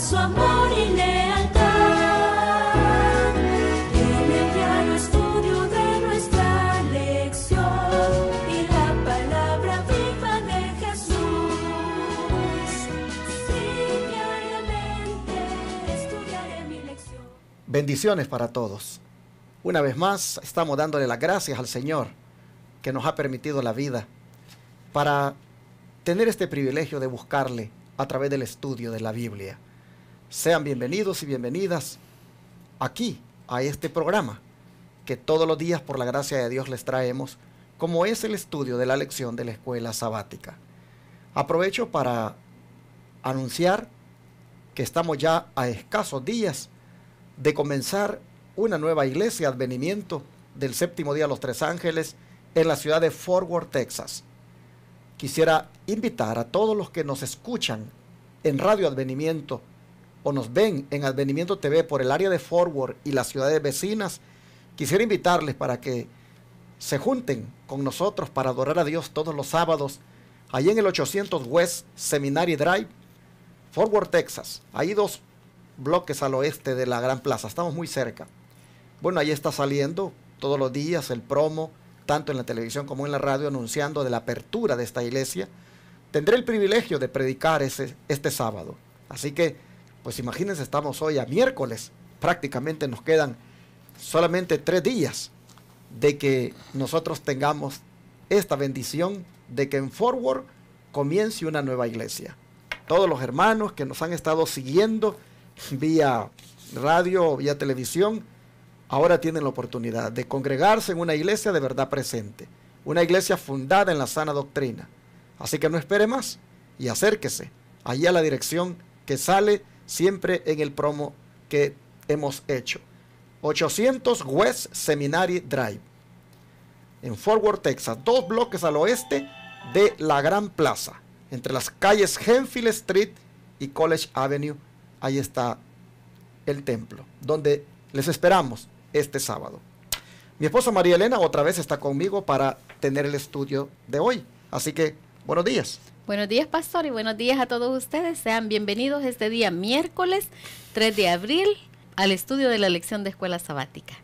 su amor y lealtad. En el diario estudio de nuestra lección y la palabra viva de Jesús. Sí, diariamente estudiaré mi lección. Bendiciones para todos. Una vez más estamos dándole las gracias al Señor que nos ha permitido la vida para tener este privilegio de buscarle a través del estudio de la Biblia. Sean bienvenidos y bienvenidas aquí a este programa que todos los días por la gracia de Dios les traemos, como es el estudio de la lección de la escuela sabática. Aprovecho para anunciar que estamos ya a escasos días de comenzar una nueva iglesia Advenimiento del Séptimo Día de los Tres Ángeles en la ciudad de Fort Worth, Texas. Quisiera invitar a todos los que nos escuchan en Radio Advenimiento o nos ven en Advenimiento TV por el área de Fort Worth y las ciudades vecinas. Quisiera invitarles para que se junten con nosotros para adorar a Dios todos los sábados, allí en el 800 West Seminary Drive, Fort Worth, Texas. Ahí 2 bloques al oeste de la Gran Plaza. Estamos muy cerca. Bueno, ahí está saliendo todos los días el promo, tanto en la televisión como en la radio, anunciando de la apertura de esta iglesia. Tendré el privilegio de predicar este sábado. Así que, pues imagínense, estamos hoy a miércoles. Prácticamente nos quedan solamente 3 días de que nosotros tengamos esta bendición de que en Fort Worth comience una nueva iglesia. Todos los hermanos que nos han estado siguiendo vía radio o vía televisión, ahora tienen la oportunidad de congregarse en una iglesia de verdad presente, una iglesia fundada en la sana doctrina. Así que no espere más y acérquese allí a la dirección que sale siempre en el promo que hemos hecho. 800 West Seminary Drive, en Fort Worth, Texas, 2 bloques al oeste de la Gran Plaza, entre las calles Henfield Street y College Avenue. Ahí está el templo, donde les esperamos este sábado. Mi esposa María Elena otra vez está conmigo para tener el estudio de hoy. Así que, buenos días. Buenos días, pastor, y buenos días a todos ustedes. Sean bienvenidos este día miércoles 3 de abril al estudio de la lección de escuela sabática.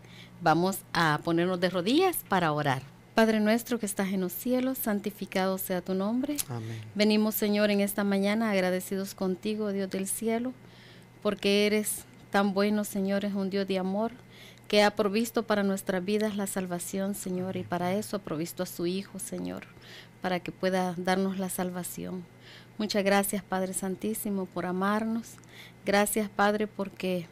Vamos a ponernos de rodillas para orar. Padre nuestro que estás en los cielos, santificado sea tu nombre. Amén. Venimos, Señor, en esta mañana agradecidos contigo, Dios del cielo, porque eres tan bueno, Señor, es un Dios de amor, que ha provisto para nuestras vidas la salvación, Señor, y para eso ha provisto a su Hijo, Señor, para que pueda darnos la salvación. Muchas gracias, Padre Santísimo, por amarnos. Gracias, Padre, porque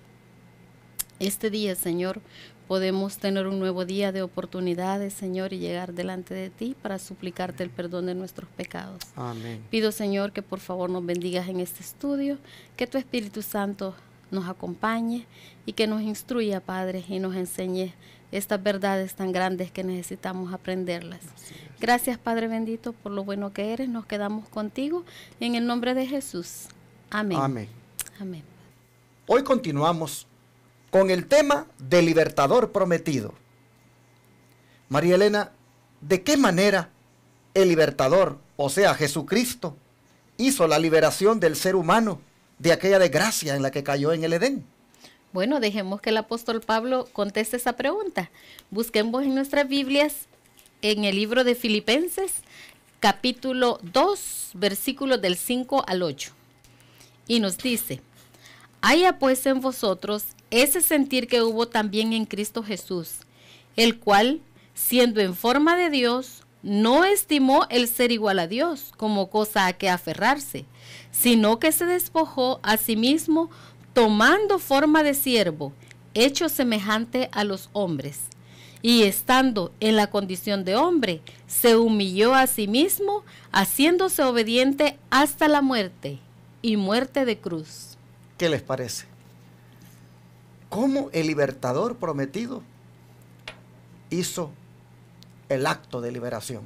este día, Señor, podemos tener un nuevo día de oportunidades, Señor, y llegar delante de ti para suplicarte el perdón de nuestros pecados. Amén. Pido, Señor, que por favor nos bendigas en este estudio, que tu Espíritu Santo nos acompañe y que nos instruya, Padre, y nos enseñe estas verdades tan grandes que necesitamos aprenderlas. Gracias, Padre bendito, por lo bueno que eres. Nos quedamos contigo en el nombre de Jesús. Amén. Amén. Amén. Hoy continuamos con el tema del libertador prometido. María Elena, ¿de qué manera el libertador, o sea, Jesucristo, hizo la liberación del ser humano de aquella desgracia en la que cayó en el Edén? Bueno, dejemos que el apóstol Pablo conteste esa pregunta. Busquemos en nuestras Biblias, en el libro de Filipenses, capítulo 2, versículos del 5 al 8. Y nos dice: haya pues en vosotros ese sentir que hubo también en Cristo Jesús, el cual, siendo en forma de Dios, no estimó el ser igual a Dios como cosa a que aferrarse, sino que se despojó a sí mismo, tomando forma de siervo, hecho semejante a los hombres. Y estando en la condición de hombre, se humilló a sí mismo, haciéndose obediente hasta la muerte, y muerte de cruz. ¿Qué les parece? ¿Cómo el libertador prometido hizo el acto de liberación?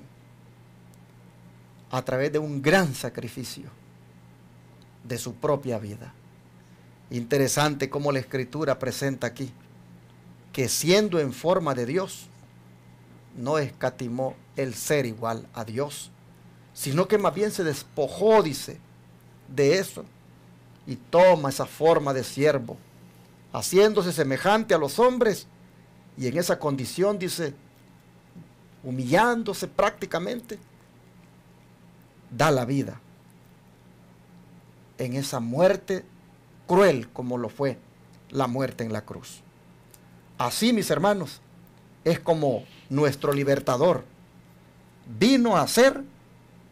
A través de un gran sacrificio de su propia vida. Interesante cómo la Escritura presenta aquí que siendo en forma de Dios, no escatimó el ser igual a Dios, sino que más bien se despojó, dice, de eso, y toma esa forma de siervo, haciéndose semejante a los hombres, y en esa condición, dice, humillándose prácticamente, da la vida en esa muerte cruel como lo fue la muerte en la cruz. Así, mis hermanos, es como nuestro libertador vino a hacer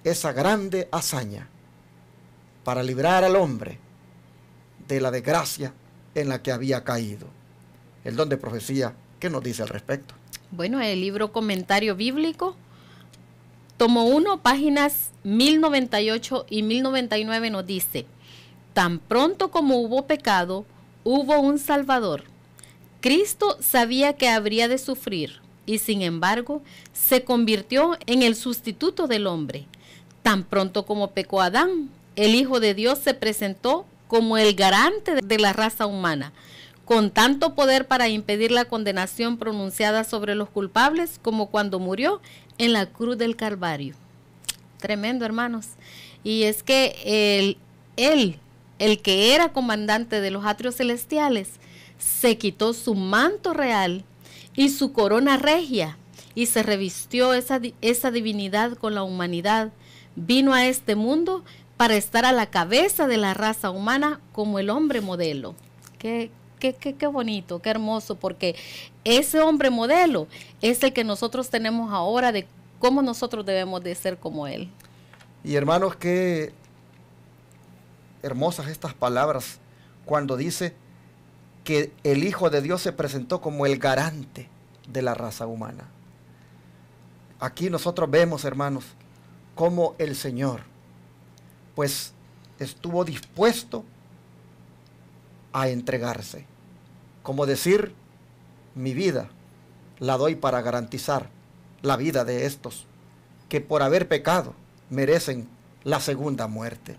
esa grande hazaña para librar al hombre de la desgracia en la que había caído. El don de profecía, ¿qué nos dice al respecto? Bueno, el libro Comentario Bíblico, tomo 1, páginas 1098 y 1099 nos dice: tan pronto como hubo pecado, hubo un Salvador. Cristo sabía que habría de sufrir y sin embargo se convirtió en el sustituto del hombre. Tan pronto como pecó Adán, el Hijo de Dios se presentó como el garante de la raza humana, con tanto poder para impedir la condenación pronunciada sobre los culpables como cuando murió en la cruz del Calvario. Tremendo, hermanos. Y es que el que era comandante de los atrios celestiales, se quitó su manto real y su corona regia y se revistió esa divinidad con la humanidad. Vino a este mundo para estar a la cabeza de la raza humana como el hombre modelo. Qué bonito, qué hermoso, porque ese hombre modelo es el que nosotros tenemos ahora de cómo nosotros debemos de ser como él. Y hermanos, qué hermosas estas palabras cuando dice que el Hijo de Dios se presentó como el garante de la raza humana. Aquí nosotros vemos, hermanos, cómo el Señor pues estuvo dispuesto a entregarse, como decir, mi vida la doy para garantizar la vida de estos que por haber pecado merecen la segunda muerte.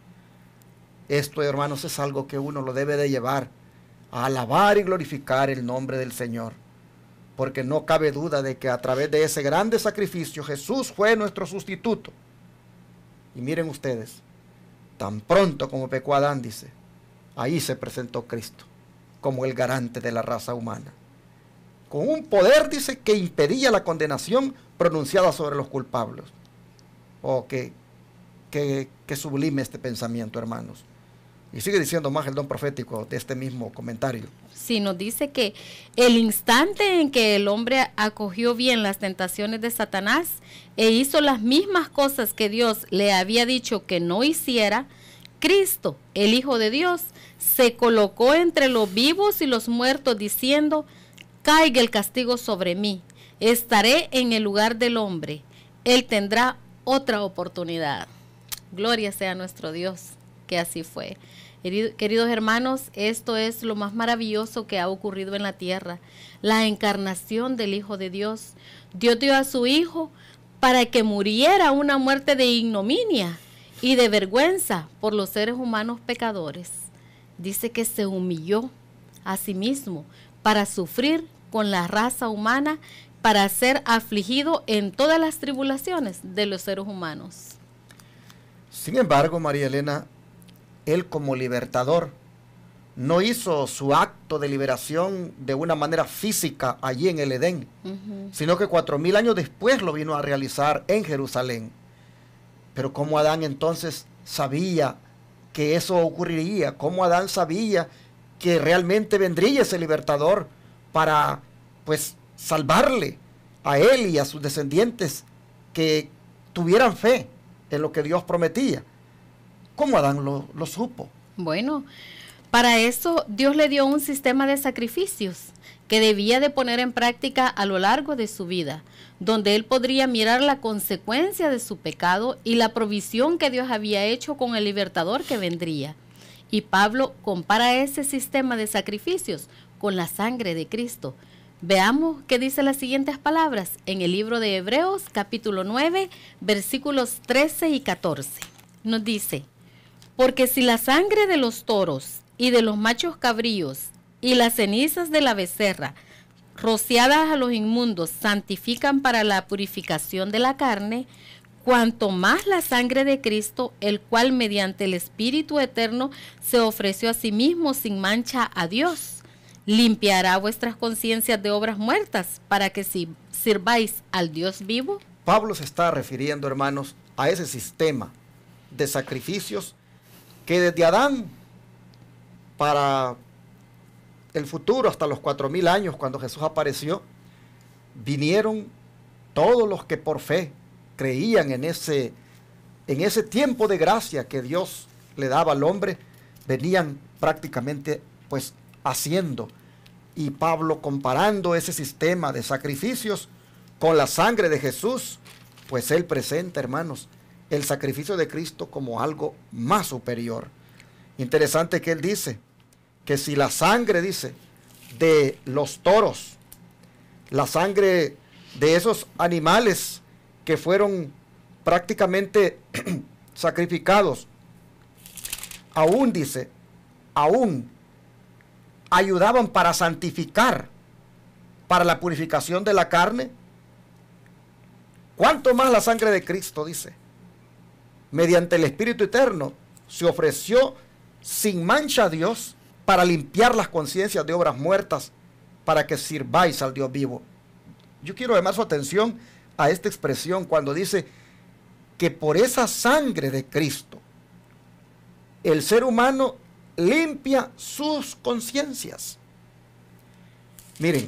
Esto, hermanos, es algo que uno lo debe de llevar a alabar y glorificar el nombre del Señor, porque no cabe duda de que a través de ese grande sacrificio Jesús fue nuestro sustituto. Y miren ustedes, tan pronto como pecó Adán, dice, ahí se presentó Cristo como el garante de la raza humana, con un poder, dice, que impedía la condenación pronunciada sobre los culpables. Oh, qué sublime este pensamiento, hermanos. Y sigue diciendo más el don profético de este mismo comentario. Sí, nos dice que el instante en que el hombre acogió bien las tentaciones de Satanás e hizo las mismas cosas que Dios le había dicho que no hiciera, Cristo, el Hijo de Dios, se colocó entre los vivos y los muertos diciendo, caiga el castigo sobre mí, estaré en el lugar del hombre, él tendrá otra oportunidad. Gloria sea a nuestro Dios, que así fue. Queridos hermanos, esto es lo más maravilloso que ha ocurrido en la tierra, la encarnación del Hijo de Dios. Dios dio a su Hijo para que muriera una muerte de ignominia y de vergüenza por los seres humanos pecadores. Dice que se humilló a sí mismo para sufrir con la raza humana, para ser afligido en todas las tribulaciones de los seres humanos. Sin embargo, María Elena, él como libertador no hizo su acto de liberación de una manera física allí en el Edén, sino que 4000 años después lo vino a realizar en Jerusalén. Pero ¿cómo Adán entonces sabía que eso ocurriría? ¿Cómo Adán sabía que realmente vendría ese libertador para, pues, salvarle a él y a sus descendientes que tuvieran fe en lo que Dios prometía? ¿Cómo Adán lo supo? Bueno, para eso Dios le dio un sistema de sacrificios que debía de poner en práctica a lo largo de su vida, donde él podría mirar la consecuencia de su pecado y la provisión que Dios había hecho con el libertador que vendría. Y Pablo compara ese sistema de sacrificios con la sangre de Cristo. Veamos qué dice las siguientes palabras en el libro de Hebreos, capítulo 9, versículos 13 y 14. Nos dice, porque si la sangre de los toros y de los machos cabríos y las cenizas de la becerra, rociadas a los inmundos, santifican para la purificación de la carne, cuanto más la sangre de Cristo, el cual mediante el Espíritu eterno se ofreció a sí mismo sin mancha a Dios, limpiará vuestras conciencias de obras muertas para que sirváis al Dios vivo. Pablo se está refiriendo, hermanos, a ese sistema de sacrificios que desde Adán para el futuro, hasta los 4000 años, cuando Jesús apareció, vinieron todos los que por fe creían en ese tiempo de gracia que Dios le daba al hombre, venían prácticamente pues haciendo. Y Pablo, comparando ese sistema de sacrificios con la sangre de Jesús, pues él presenta, hermanos, el sacrificio de Cristo como algo más superior. Interesante que él dice que si la sangre, dice, de los toros, la sangre de esos animales que fueron prácticamente sacrificados, aún, dice, aún ayudaban para santificar, para la purificación de la carne, ¿cuánto más la sangre de Cristo, dice, mediante el Espíritu eterno, se ofreció sin mancha a Dios para limpiar las conciencias de obras muertas, para que sirváis al Dios vivo? Yo quiero llamar su atención a esta expresión cuando dice que por esa sangre de Cristo, el ser humano limpia sus conciencias. Miren,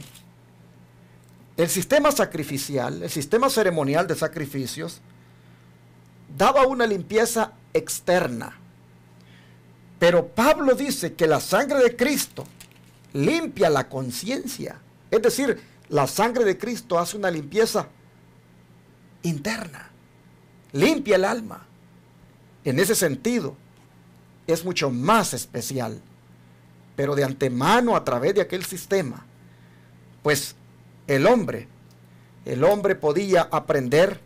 el sistema sacrificial, el sistema ceremonial de sacrificios, daba una limpieza externa. Pero Pablo dice que la sangre de Cristo limpia la conciencia. Es decir, la sangre de Cristo hace una limpieza interna, limpia el alma. En ese sentido, es mucho más especial. Pero de antemano, a través de aquel sistema, pues el hombre podía aprender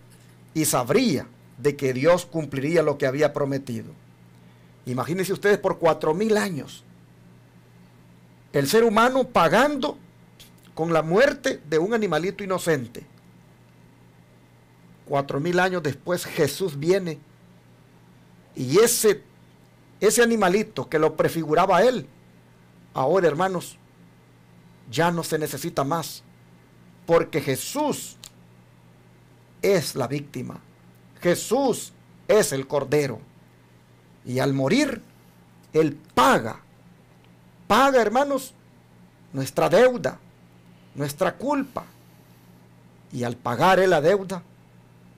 y sabría de que Dios cumpliría lo que había prometido. Imagínense ustedes, por 4000 años, el ser humano pagando con la muerte de un animalito inocente. 4000 años después Jesús viene y ese animalito que lo prefiguraba a él, ahora, hermanos, ya no se necesita más, porque Jesús es la víctima, Jesús es el Cordero, y al morir Él paga, hermanos, nuestra deuda, nuestra culpa. Y al pagar Él la deuda,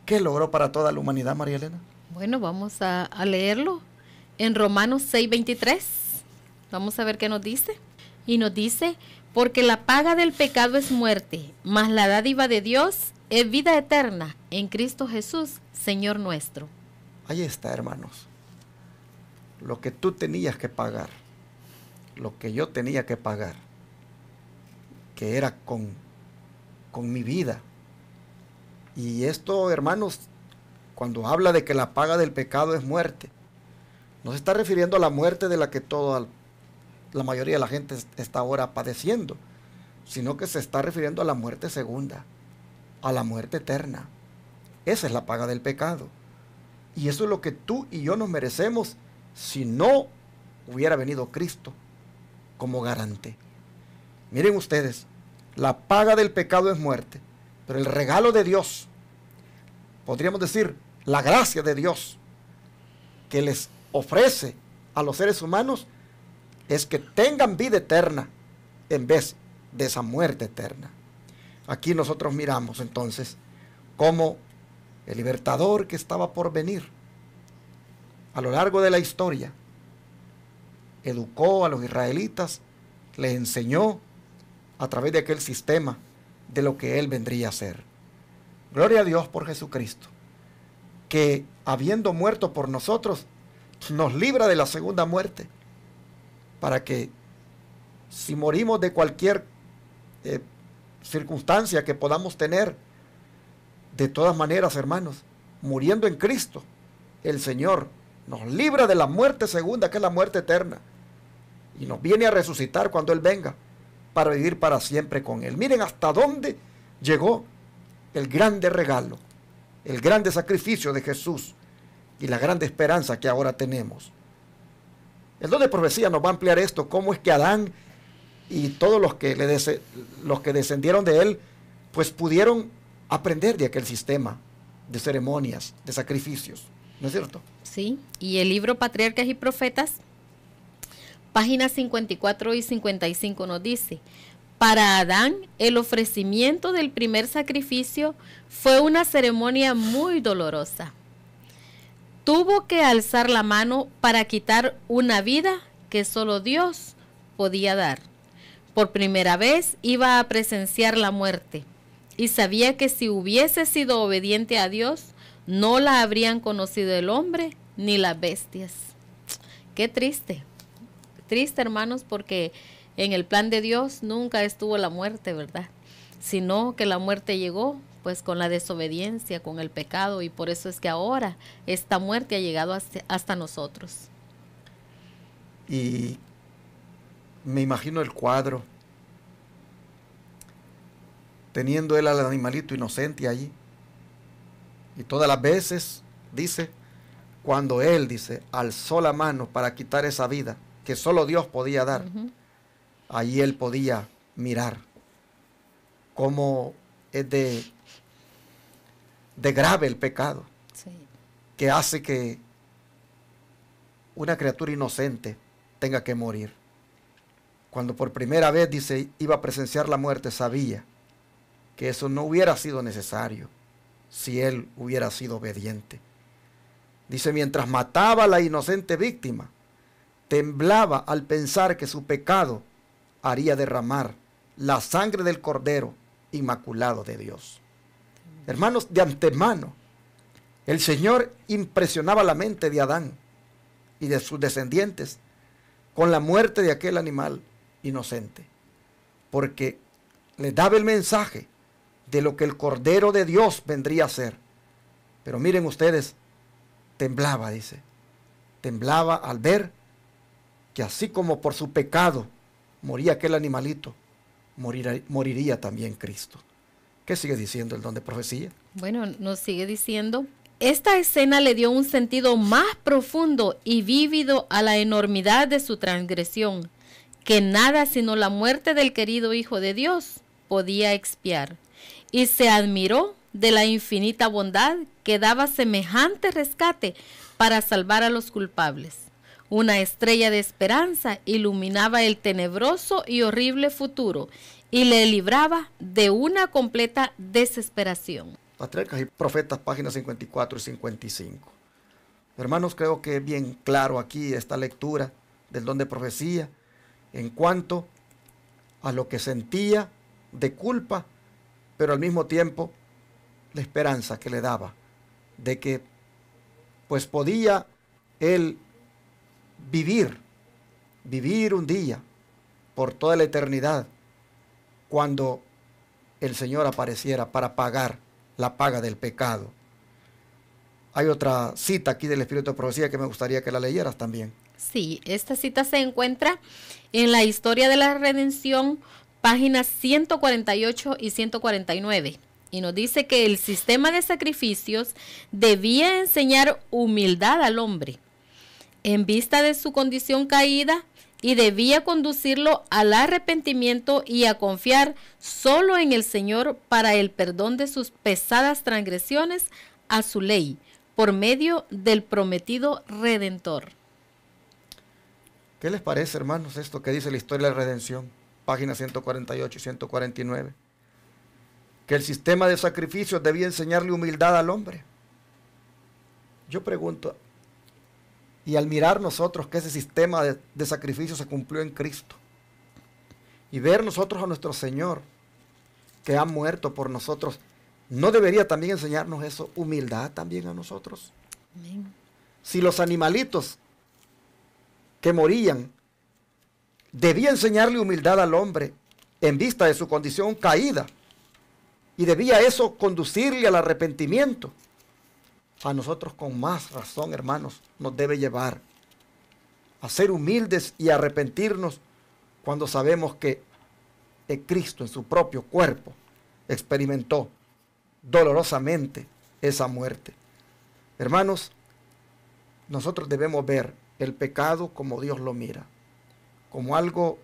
¿qué logró para toda la humanidad, María Elena? Bueno, vamos a leerlo en Romanos 6:23. Vamos a ver qué nos dice. Y nos dice: porque la paga del pecado es muerte, mas la dádiva de Dios es vida eterna en Cristo Jesús, Señor nuestro. Ahí está, hermanos. Lo que tú tenías que pagar, lo que yo tenía que pagar, que era con mi vida. Y esto, hermanos, cuando habla de que la paga del pecado es muerte, no se está refiriendo a la muerte de la que la mayoría de la gente está ahora padeciendo, sino que se está refiriendo a la muerte segunda, a la muerte eterna. Esa es la paga del pecado. Y eso es lo que tú y yo nos merecemos si no hubiera venido Cristo como garante. Miren ustedes, la paga del pecado es muerte, pero el regalo de Dios, podríamos decir, la gracia de Dios que les ofrece a los seres humanos, es que tengan vida eterna en vez de esa muerte eterna. Aquí nosotros miramos entonces cómo el libertador que estaba por venir a lo largo de la historia educó a los israelitas, les enseñó a través de aquel sistema de lo que Él vendría a hacer. Gloria a Dios por Jesucristo, que habiendo muerto por nosotros, nos libra de la segunda muerte, para que si morimos de cualquier circunstancia que podamos tener, de todas maneras, hermanos, muriendo en Cristo, el Señor nos libra de la muerte segunda, que es la muerte eterna, y nos viene a resucitar cuando Él venga, para vivir para siempre con Él. Miren hasta dónde llegó el grande regalo el grande sacrificio de Jesús y la grande esperanza que ahora tenemos. El don de profecía nos va a ampliar esto, cómo es que Adán y todos los que descendieron de él, pues pudieron aprender de aquel sistema de ceremonias, de sacrificios. ¿No es cierto? Sí, y el libro Patriarcas y Profetas, páginas 54 y 55 nos dice: para Adán, el ofrecimiento del primer sacrificio fue una ceremonia muy dolorosa. Tuvo que alzar la mano para quitar una vida que solo Dios podía dar. Por primera vez iba a presenciar la muerte y sabía que si hubiese sido obediente a Dios, no la habrían conocido el hombre ni las bestias. Qué triste, triste, hermanos, porque en el plan de Dios nunca estuvo la muerte, ¿verdad? Sino que la muerte llegó pues con la desobediencia, con el pecado, y por eso es que ahora esta muerte ha llegado hasta nosotros. Y me imagino el cuadro, teniendo él al animalito inocente allí. Y todas las veces, dice, cuando él, dice, alzó la mano para quitar esa vida que solo Dios podía dar, allí él podía mirar cómo es de grave el pecado, Sí. que hace que una criatura inocente tenga que morir. Cuando por primera vez, dice, iba a presenciar la muerte, sabía que eso no hubiera sido necesario si él hubiera sido obediente. Dice, mientras mataba a la inocente víctima, temblaba al pensar que su pecado haría derramar la sangre del Cordero Inmaculado de Dios. Hermanos, de antemano, el Señor impresionaba la mente de Adán y de sus descendientes con la muerte de aquel animal inocente, porque les daba el mensaje de lo que el Cordero de Dios vendría a ser. Pero miren ustedes, temblaba, dice, temblaba al ver que así como por su pecado moría aquel animalito, moriría también Cristo. ¿Qué sigue diciendo el don de profecía? Bueno, nos sigue diciendo: esta escena le dio un sentido más profundo y vívido a la enormidad de su transgresión, que nada sino la muerte del querido Hijo de Dios podía expiar, y se admiró de la infinita bondad que daba semejante rescate para salvar a los culpables. Una estrella de esperanza iluminaba el tenebroso y horrible futuro y le libraba de una completa desesperación. Patriarcas y Profetas, páginas 54 y 55. Hermanos, creo que es bien claro aquí esta lectura del don de profecía en cuanto a lo que sentía de culpa, pero al mismo tiempo la esperanza que le daba de que pues podía él vivir un día por toda la eternidad cuando el Señor apareciera para pagar la paga del pecado. Hay otra cita aquí del Espíritu de Profecía que me gustaría que la leyeras también. Sí, esta cita se encuentra en la Historia de la Redención, páginas 148 y 149. Y nos dice que el sistema de sacrificios debía enseñar humildad al hombre en vista de su condición caída, y debía conducirlo al arrepentimiento y a confiar solo en el Señor para el perdón de sus pesadas transgresiones a su ley, por medio del prometido Redentor. ¿Qué les parece, hermanos, esto que dice la Historia de la Redención, páginas 148 y 149? Que el sistema de sacrificios debía enseñarle humildad al hombre. Yo pregunto, y al mirar nosotros que ese sistema de sacrificio se cumplió en Cristo, y ver nosotros a nuestro Señor que ha muerto por nosotros, ¿no debería también enseñarnos eso, humildad también a nosotros? Amén. Si los animalitos que morían debía enseñarle humildad al hombre en vista de su condición caída, y debía eso conducirle al arrepentimiento, a nosotros con más razón, hermanos, nos debe llevar a ser humildes y arrepentirnos cuando sabemos que Cristo en su propio cuerpo experimentó dolorosamente esa muerte. Hermanos, nosotros debemos ver el pecado como Dios lo mira, como algo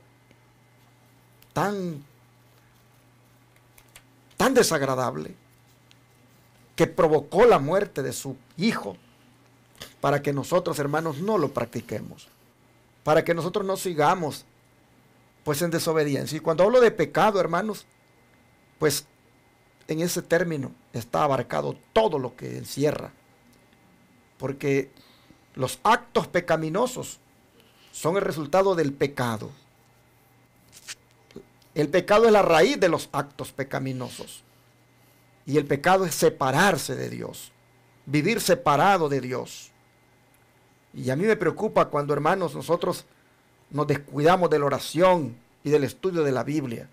tan desagradable, que provocó la muerte de su Hijo, para que nosotros, hermanos, no lo practiquemos, para que nosotros no sigamos pues en desobediencia. Y cuando hablo de pecado, hermanos, pues en ese término está abarcado todo lo que encierra, porque los actos pecaminosos son el resultado del pecado. El pecado es la raíz de los actos pecaminosos. Y el pecado es separarse de Dios, vivir separado de Dios. Y a mí me preocupa cuando, hermanos, nosotros nos descuidamos de la oración y del estudio de la Biblia.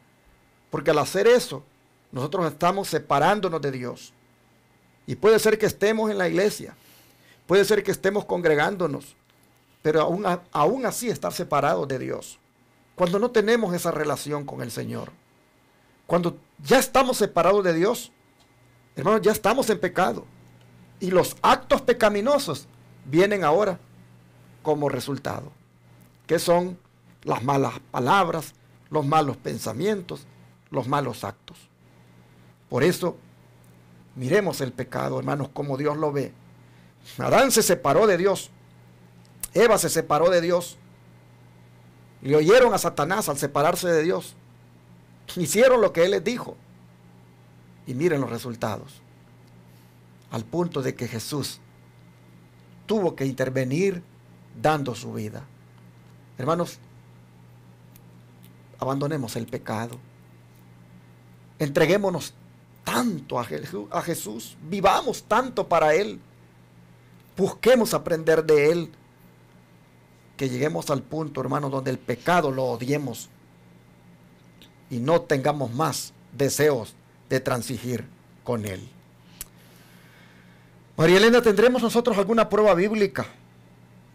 Porque al hacer eso, nosotros estamos separándonos de Dios. Y puede ser que estemos en la iglesia, puede ser que estemos congregándonos, pero aún así estar separados de Dios. Cuando no tenemos esa relación con el Señor, cuando ya estamos separados de Dios, hermanos, ya estamos en pecado. Y los actos pecaminosos vienen ahora como resultado, que son las malas palabras, los malos pensamientos, los malos actos. Por eso, miremos el pecado, hermanos, como Dios lo ve. Adán se separó de Dios, Eva se separó de Dios, le oyeron a Satanás al separarse de Dios, hicieron lo que él les dijo, y miren los resultados, al punto de que Jesús tuvo que intervenir dando su vida. Hermanos, abandonemos el pecado, entreguémonos tanto a Jesús, vivamos tanto para Él, busquemos aprender de Él, que lleguemos al punto, hermanos, donde el pecado lo odiemos y no tengamos más deseos de transigir con Él. María Elena, ¿tendremos nosotros alguna prueba bíblica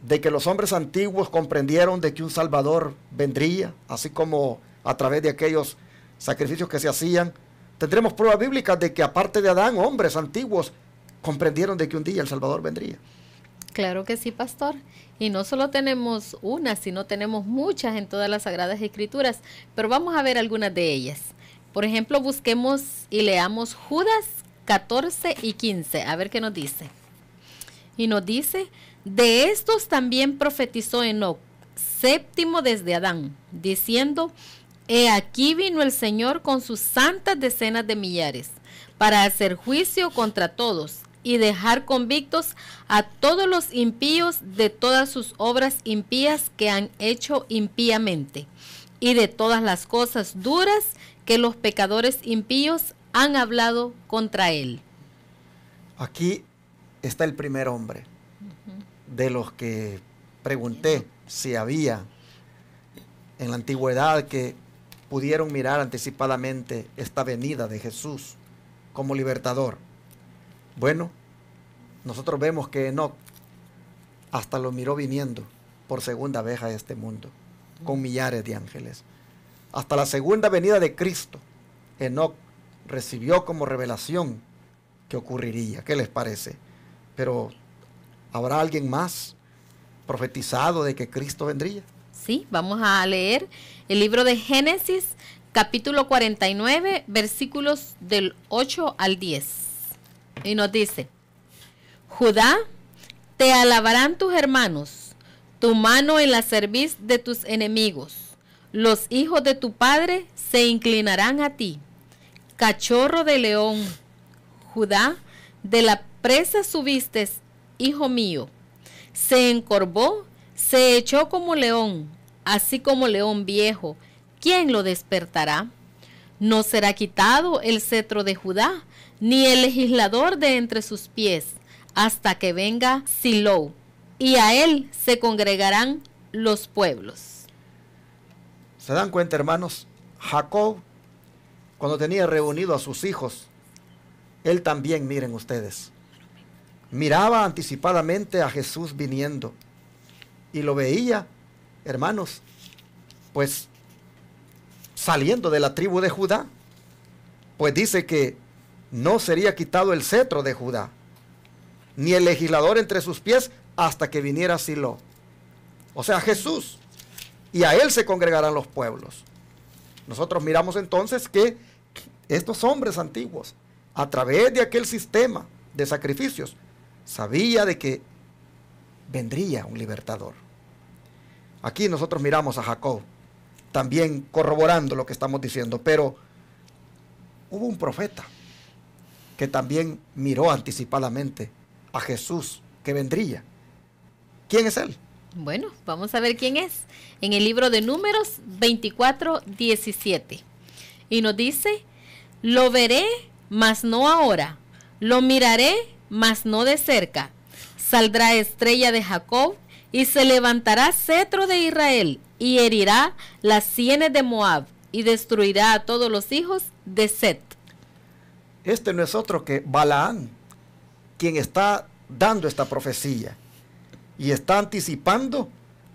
de que los hombres antiguos comprendieron de que un Salvador vendría, así como a través de aquellos sacrificios que se hacían? ¿Tendremos pruebas bíblicas de que aparte de Adán, hombres antiguos comprendieron de que un día el Salvador vendría? Claro que sí, pastor. Y no solo tenemos una, sino tenemos muchas en todas las Sagradas Escrituras, pero vamos a ver algunas de ellas. Por ejemplo, busquemos y leamos Judas 14 y 15, a ver qué nos dice. Y nos dice: de estos también profetizó Enoc, séptimo desde Adán, diciendo: he aquí vino el Señor con sus santas decenas de millares, para hacer juicio contra todos, y dejar convictos a todos los impíos de todas sus obras impías que han hecho impíamente, y de todas las cosas duras que los pecadores impíos han hablado contra él. Aquí está el primer hombre de los que pregunté si había en la antigüedad que pudieron mirar anticipadamente esta venida de Jesús como libertador. Bueno, nosotros vemos que Enoc hasta lo miró viniendo por segunda vez a este mundo, con millares de ángeles. Hasta la segunda venida de Cristo, Enoc recibió como revelación que ocurriría. ¿Qué les parece? Pero, ¿habrá alguien más profetizado de que Cristo vendría? Sí, vamos a leer el libro de Génesis, capítulo 49, versículos del 8 al 10. Y nos dice: Judá, te alabarán tus hermanos, tu mano en la cerviz de tus enemigos. Los hijos de tu padre se inclinarán a ti. Cachorro de león, Judá, de la presa subiste, hijo mío. Se encorvó, se echó como león, así como león viejo. ¿Quién lo despertará? No será quitado el cetro de Judá, ni el legislador de entre sus pies, hasta que venga Silo, y a él se congregarán los pueblos. ¿Se dan cuenta, hermanos? Jacob, cuando tenía reunido a sus hijos, él también, miren ustedes, miraba anticipadamente a Jesús viniendo y lo veía, hermanos, pues saliendo de la tribu de Judá, pues dice que no sería quitado el cetro de Judá, ni el legislador entre sus pies, hasta que viniera Silo. O sea, Jesús. Y a él se congregarán los pueblos. Nosotros miramos entonces que estos hombres antiguos, a través de aquel sistema de sacrificios, sabía de que vendría un libertador. Aquí nosotros miramos a Jacob, también corroborando lo que estamos diciendo, pero hubo un profeta que también miró anticipadamente a Jesús que vendría. ¿Quién es él? Bueno, vamos a ver quién es. En el libro de Números 24:17. Y nos dice: lo veré, mas no ahora. Lo miraré, mas no de cerca. Saldrá estrella de Jacob y se levantará cetro de Israel y herirá las sienes de Moab y destruirá a todos los hijos de Set. Este no es otro que Balaam, quien está dando esta profecía y está anticipando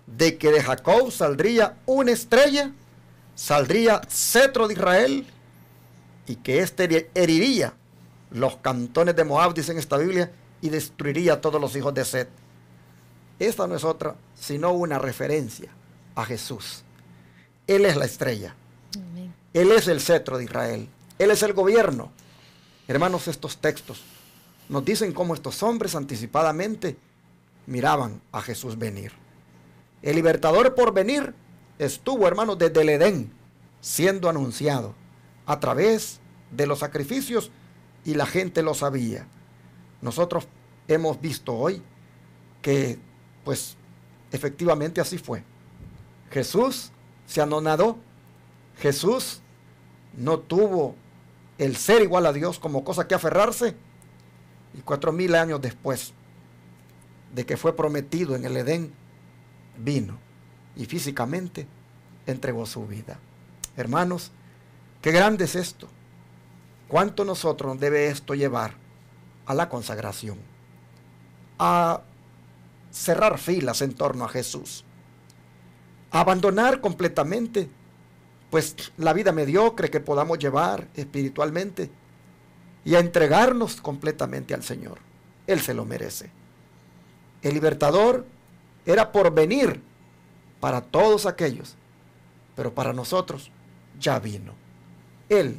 de que de Jacob saldría una estrella, saldría cetro de Israel y que éste heriría los cantones de Moab, dice en esta Biblia, y destruiría a todos los hijos de Set. Esta no es otra sino una referencia a Jesús. Él es la estrella. Amén. Él es el cetro de Israel. Él es el gobierno. Hermanos, estos textos nos dicen cómo estos hombres anticipadamente miraban a Jesús venir. El libertador por venir estuvo, hermanos, desde el Edén, siendo anunciado a través de los sacrificios, y la gente lo sabía. Nosotros hemos visto hoy que, pues, efectivamente así fue. Jesús se anonadó. Jesús no tuvo el ser igual a Dios como cosa que aferrarse, y 4000 años después de que fue prometido en el Edén, vino y físicamente entregó su vida. Hermanos, qué grande es esto. ¿Cuánto nosotros nos debe esto llevar a la consagración? A cerrar filas en torno a Jesús. A abandonar completamente, pues, la vida mediocre que podamos llevar espiritualmente y a entregarnos completamente al Señor. Él se lo merece. El libertador era por venir para todos aquellos, pero para nosotros ya vino. Él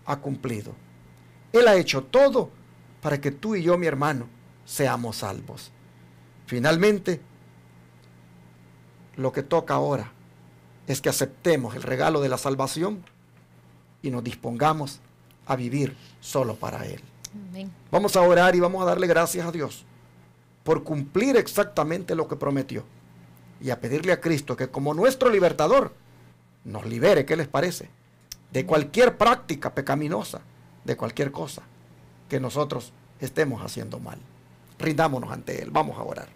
ha cumplido. Él ha hecho todo para que tú y yo, mi hermano, seamos salvos. Finalmente, lo que toca ahora es que aceptemos el regalo de la salvación y nos dispongamos a vivir solo para Él. Amén. Vamos a orar y vamos a darle gracias a Dios por cumplir exactamente lo que prometió, y a pedirle a Cristo que, como nuestro libertador, nos libere, ¿qué les parece?, de cualquier práctica pecaminosa, de cualquier cosa que nosotros estemos haciendo mal. Rindámonos ante Él. Vamos a orar.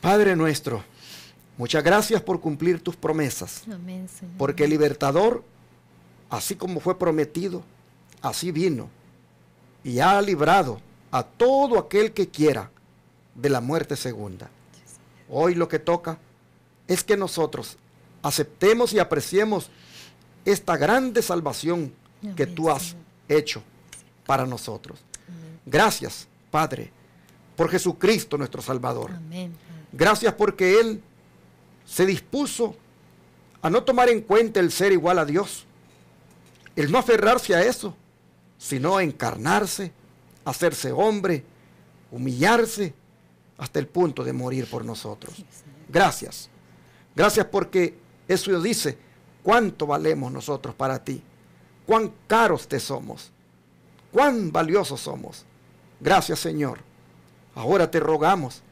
Padre nuestro, muchas gracias por cumplir tus promesas. Amén, Señor. Porque el libertador, así como fue prometido, así vino y ha librado a todo aquel que quiera de la muerte segunda. Hoy lo que toca es que nosotros aceptemos y apreciemos esta grande salvación que tú has hecho para nosotros. Gracias, Padre, por Jesucristo nuestro Salvador. Amén. Gracias porque Él se dispuso a no tomar en cuenta el ser igual a Dios, el no aferrarse a eso, sino a encarnarse, hacerse hombre, humillarse hasta el punto de morir por nosotros. Gracias. Gracias porque eso dice cuánto valemos nosotros para ti, cuán caros te somos, cuán valiosos somos. Gracias, Señor. Ahora te rogamos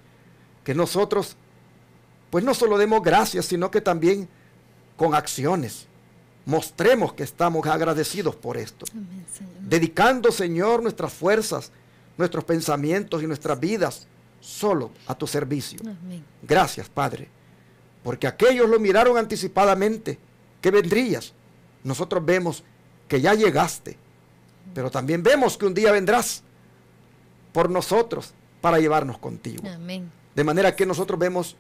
que nosotros, pues, no solo demos gracias, sino que también con acciones mostremos que estamos agradecidos por esto. Amén, Señor. Dedicando, Señor, nuestras fuerzas, nuestros pensamientos y nuestras vidas solo a tu servicio. Amén. Gracias, Padre, porque aquellos lo miraron anticipadamente, que vendrías. Nosotros vemos que ya llegaste, pero también vemos que un día vendrás por nosotros para llevarnos contigo. Amén. De manera que nosotros vemos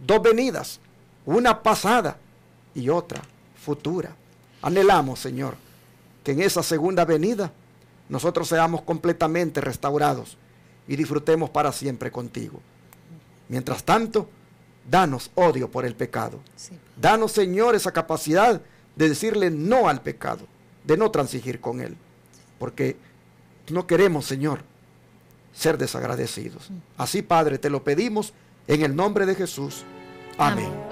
dos venidas, una pasada y otra futura. Anhelamos, Señor, que en esa segunda venida nosotros seamos completamente restaurados y disfrutemos para siempre contigo. Mientras tanto, danos odio por el pecado. Sí. Danos, Señor, esa capacidad de decirle no al pecado, de no transigir con él, porque no queremos, Señor, ser desagradecidos. Así, Padre, te lo pedimos en el nombre de Jesús. Amén.